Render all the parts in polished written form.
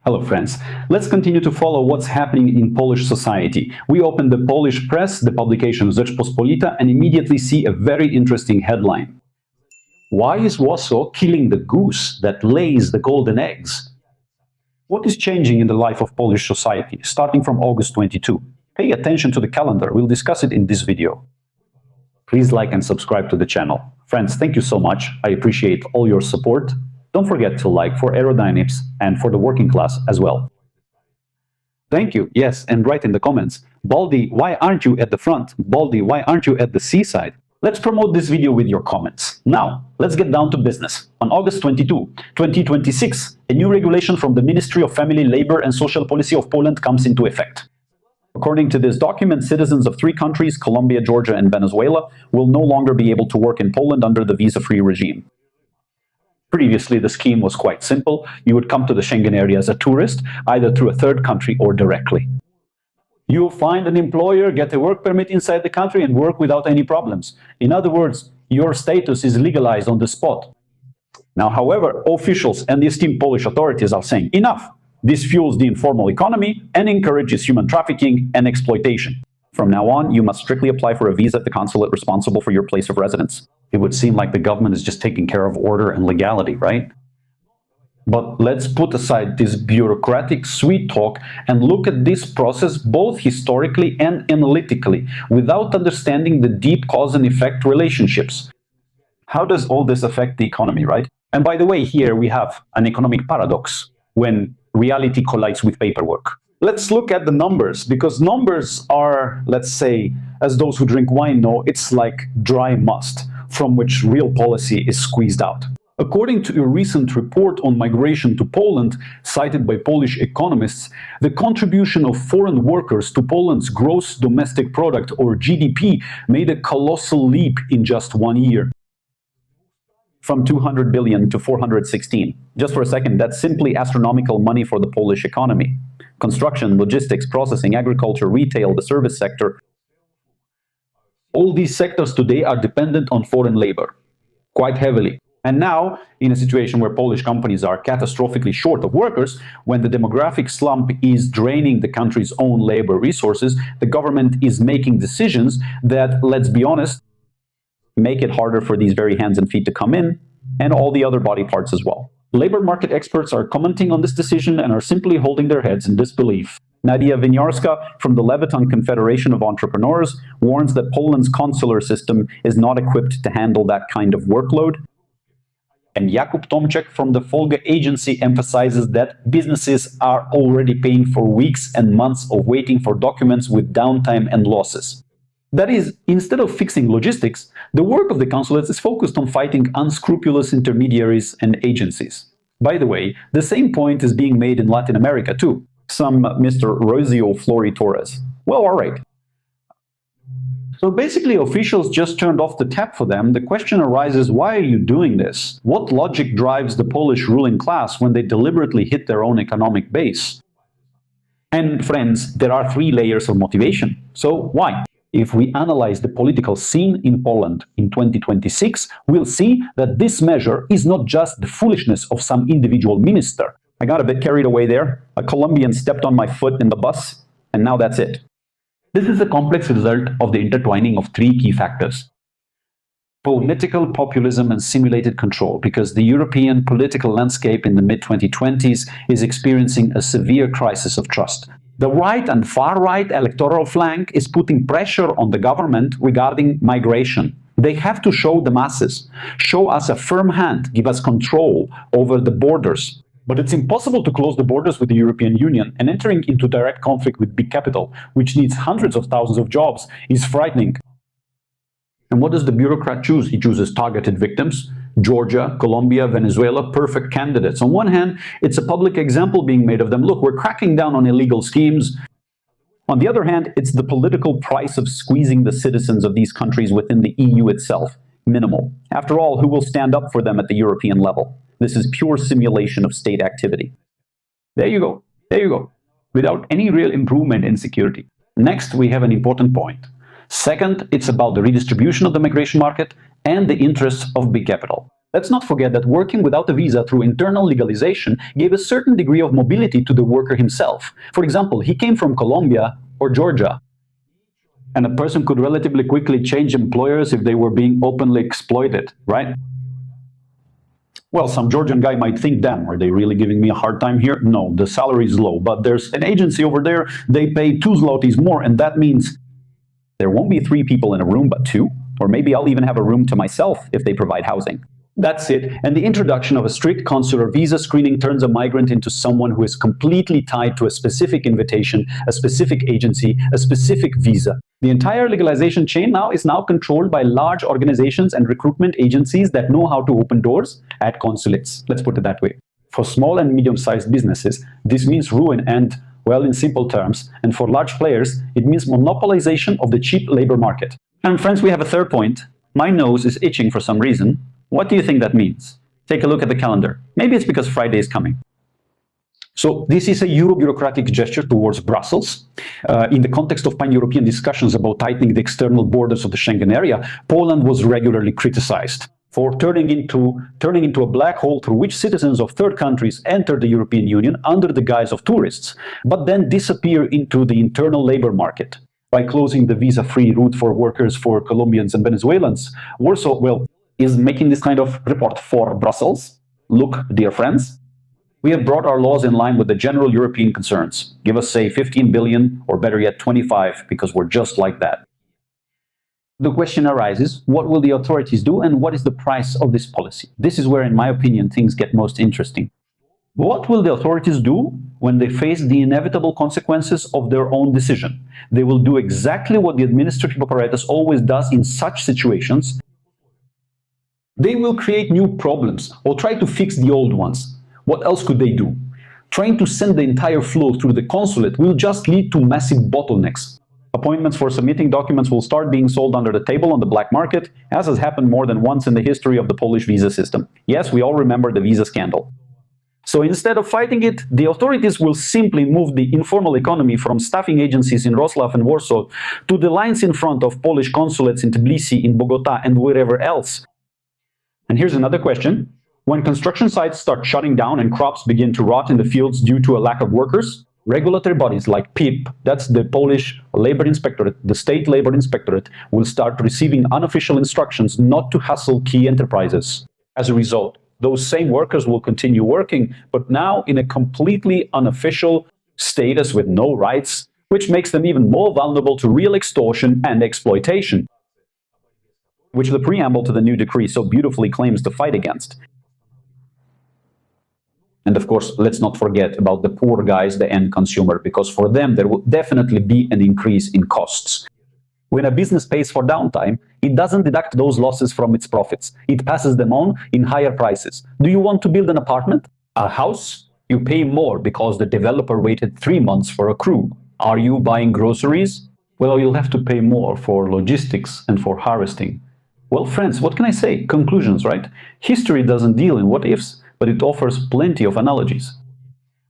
Hello friends, let's continue to follow what's happening in Polish society. We open the Polish press, the publication Rzeczpospolita, and immediately see a very interesting headline. Why is Warsaw killing the goose that lays the golden eggs? What is changing in the life of Polish society, starting from August 22? Pay attention to the calendar, we'll discuss it in this video. Please like and subscribe to the channel. Friends, thank you so much, I appreciate all your support. Don't forget to like for aerodynamics and for the working class as well. Thank you, yes, and write in the comments, Baldi, why aren't you at the front? Baldi, why aren't you at the seaside? Let's promote this video with your comments. Now, let's get down to business. On August 22, 2026, a new regulation from the Ministry of Family, Labor and Social Policy of Poland comes into effect. According to this document, citizens of 3 countries, Colombia, Georgia and Venezuela, will no longer be able to work in Poland under the visa-free regime. Previously, the scheme was quite simple. You would come to the Schengen area as a tourist, either through a third country or directly. You'll find an employer, get a work permit inside the country and work without any problems. In other words, your status is legalized on the spot. Now, however, officials and the esteemed Polish authorities are saying, enough! This fuels the informal economy and encourages human trafficking and exploitation. From now on, you must strictly apply for a visa at the consulate responsible for your place of residence. It would seem like the government is just taking care of order and legality, right? But let's put aside this bureaucratic sweet talk and look at this process both historically and analytically, without understanding the deep cause and effect relationships. How does all this affect the economy, right? And by the way, here we have an economic paradox when reality collides with paperwork. Let's look at the numbers, because numbers are, let's say, as those who drink wine know, it's like dry must, from which real policy is squeezed out. According to a recent report on migration to Poland, cited by Polish economists, the contribution of foreign workers to Poland's gross domestic product, or GDP, made a colossal leap in just 1 year. From 200 billion to 416. Just for a second, that's simply astronomical money for the Polish economy. Construction, logistics, processing, agriculture, retail, the service sector. All these sectors today are dependent on foreign labor, quite heavily. And now, in a situation where Polish companies are catastrophically short of workers, when the demographic slump is draining the country's own labor resources, the government is making decisions that, let's be honest, make it harder for these very hands and feet to come in, and all the other body parts as well. Labor market experts are commenting on this decision and are simply holding their heads in disbelief. Nadia Winiarska from the Leviton Confederation of Entrepreneurs warns that Poland's consular system is not equipped to handle that kind of workload. And Jakub Tomczek from the Folga agency emphasizes that businesses are already paying for weeks and months of waiting for documents with downtime and losses. That is, instead of fixing logistics, the work of the consulates is focused on fighting unscrupulous intermediaries and agencies. By the way, the same point is being made in Latin America too. Some Mr. Rocio Flori Torres. Well, all right. So basically, officials just turned off the tap for them. The question arises, why are you doing this? What logic drives the Polish ruling class when they deliberately hit their own economic base? And friends, there are 3 layers of motivation. So why? If we analyze the political scene in Poland in 2026, we'll see that this measure is not just the foolishness of some individual minister. I got a bit carried away there. A Colombian stepped on my foot in the bus, and now that's it. This is a complex result of the intertwining of 3 key factors. Political populism and simulated control, because the European political landscape in the mid-2020s is experiencing a severe crisis of trust. The right and far-right electoral flank is putting pressure on the government regarding migration. They have to show the masses, show us a firm hand, give us control over the borders. But it's impossible to close the borders with the European Union, and entering into direct conflict with big capital, which needs hundreds of thousands of jobs, is frightening. And what does the bureaucrat choose? He chooses targeted victims. Georgia, Colombia, Venezuela, perfect candidates. On one hand, it's a public example being made of them. Look, we're cracking down on illegal schemes. On the other hand, it's the political price of squeezing the citizens of these countries within the EU itself. Minimal. After all, who will stand up for them at the European level? This is pure simulation of state activity. There you go. There you go. Without any real improvement in security. Next, we have an important point. Second, it's about the redistribution of the migration market and the interests of big capital. Let's not forget that working without a visa through internal legalization gave a certain degree of mobility to the worker himself. For example, he came from Colombia or Georgia, and a person could relatively quickly change employers if they were being openly exploited, right? Well, some Georgian guy might think, damn, are they really giving me a hard time here? No, the salary is low, but there's an agency over there, they pay 2 zlotys more, and that means there won't be 3 people in a room, but 2, or maybe I'll even have a room to myself if they provide housing. That's it. And the introduction of a strict consular visa screening turns a migrant into someone who is completely tied to a specific invitation, a specific agency, a specific visa. The entire legalization chain is now controlled by large organizations and recruitment agencies that know how to open doors at consulates. Let's put it that way. For small and medium-sized businesses, this means ruin and, well, in simple terms, and for large players, it means monopolization of the cheap labor market. And friends, we have a third point. My nose is itching for some reason. What do you think that means? Take a look at the calendar. Maybe it's because Friday is coming. So this is a Euro-bureaucratic gesture towards Brussels. In the context of pan-European discussions about tightening the external borders of the Schengen area, Poland was regularly criticized for turning into a black hole through which citizens of third countries enter the European Union under the guise of tourists, but then disappear into the internal labor market. By closing the visa-free route for workers for Colombians and Venezuelans, Warsaw, well, is making this kind of report for Brussels. Look, dear friends, we have brought our laws in line with the general European concerns. Give us, say, 15 billion, or better yet, 25, because we're just like that. The question arises, what will the authorities do and what is the price of this policy? This is where, in my opinion, things get most interesting. What will the authorities do when they face the inevitable consequences of their own decision? They will do exactly what the administrative apparatus always does in such situations. They will create new problems or try to fix the old ones. What else could they do? Trying to send the entire flow through the consulate will just lead to massive bottlenecks. Appointments for submitting documents will start being sold under the table on the black market, as has happened more than once in the history of the Polish visa system. Yes, we all remember the visa scandal. So instead of fighting it, the authorities will simply move the informal economy from staffing agencies in Wrocław and Warsaw to the lines in front of Polish consulates in Tbilisi, in Bogota, and wherever else. And here's another question. When construction sites start shutting down and crops begin to rot in the fields due to a lack of workers, regulatory bodies like PIP, that's the Polish Labor Inspectorate, the State Labor Inspectorate, will start receiving unofficial instructions not to hassle key enterprises. As a result, those same workers will continue working, but now in a completely unofficial status with no rights, which makes them even more vulnerable to real extortion and exploitation, which the preamble to the new decree so beautifully claims to fight against. And of course, let's not forget about the poor guys, the end consumer, because for them there will definitely be an increase in costs. When a business pays for downtime, it doesn't deduct those losses from its profits. It passes them on in higher prices. Do you want to build an apartment? A house? You pay more because the developer waited 3 months for a crew. Are you buying groceries? Well, you'll have to pay more for logistics and for harvesting. Well, friends, what can I say? Conclusions, right? History doesn't deal in what-ifs, but it offers plenty of analogies.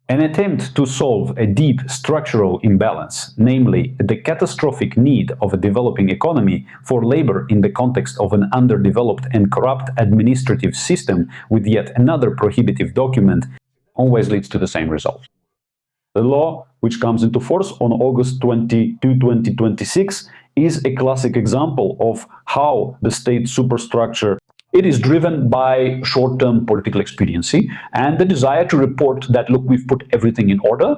An attempt to solve a deep structural imbalance, namely the catastrophic need of a developing economy for labor in the context of an underdeveloped and corrupt administrative system with yet another prohibitive document, always leads to the same result. The law, which comes into force on August 22, 2026, is a classic example of how the state superstructure it is driven by short-term political expediency and the desire to report that, look, we've put everything in order.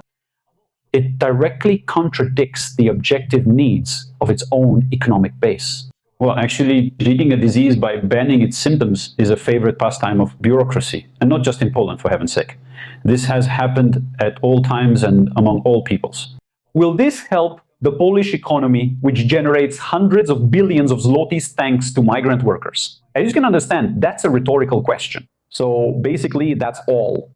It directly contradicts the objective needs of its own economic base. Well, actually, treating a disease by banning its symptoms is a favorite pastime of bureaucracy, and not just in Poland, for heaven's sake. This has happened at all times and among all peoples. Will this help the Polish economy, which generates hundreds of billions of zlotys thanks to migrant workers? As you can understand, that's a rhetorical question. So basically, that's all.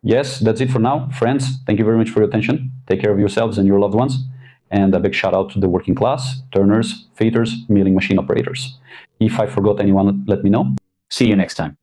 Yes, that's it for now. Friends, thank you very much for your attention. Take care of yourselves and your loved ones. And a big shout out to the working class, turners, feeders, milling machine operators. If I forgot anyone, let me know. See you next time.